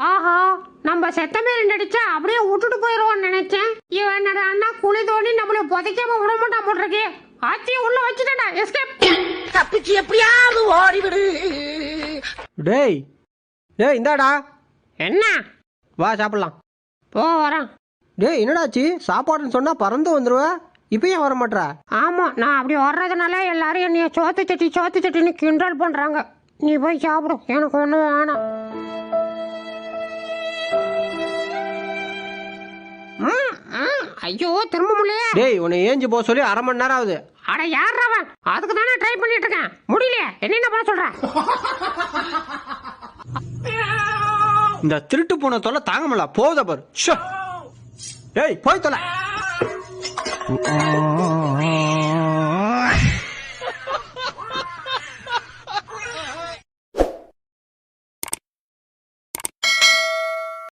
ஆஹா, நம்ம செத்தமேரி நடிச்சா அப்படியே விட்டுட்டு போயிருவோம்னு நினைச்சேன். இவன் என்னடா அண்ணா குழி தோண்டி நம்மள புதைக்காம விட மாட்டான் போட்டிருக்கு. ஆச்சியை உள்ள வச்சுட்டா எஸ்கேப். தப்பிச்சு எப்படியாவது ஓடிவிடு. டேய் டேய் இந்தாடா. என்ன? வா சாப்பிடலாம். போ வரேன். டேய் என்னடாச்சு, சாப்பாடுன்னு சொன்னா பறந்து வந்துருவ, இப்போ ஏன் வர மாட்டா? ஆமா, நான் அப்படி வர்றதுனால எல்லாரும் என்னைய சோத்து சட்டின்னு கிண்டல் பண்றாங்க. நீ போய் சாப்பிடு, எனக்கு ஒண்ணும் வேணாம். ஐயோ திரும்ப முடியல. டேய் உன்னை ஏஞ்சி போக சொல்லி 1/2 மணி நேரம் ஆகுது. அட யாரவன்? அதுக்கு தானே ட்ரை பண்ணிட்டு இருக்கேன். முடியல, என்ன பண்ண சொல்ற? இந்த திருட்டு பூனை தொல்லை தாங்க முடியல, போகுத பாரு. டேய் போய் தொலை.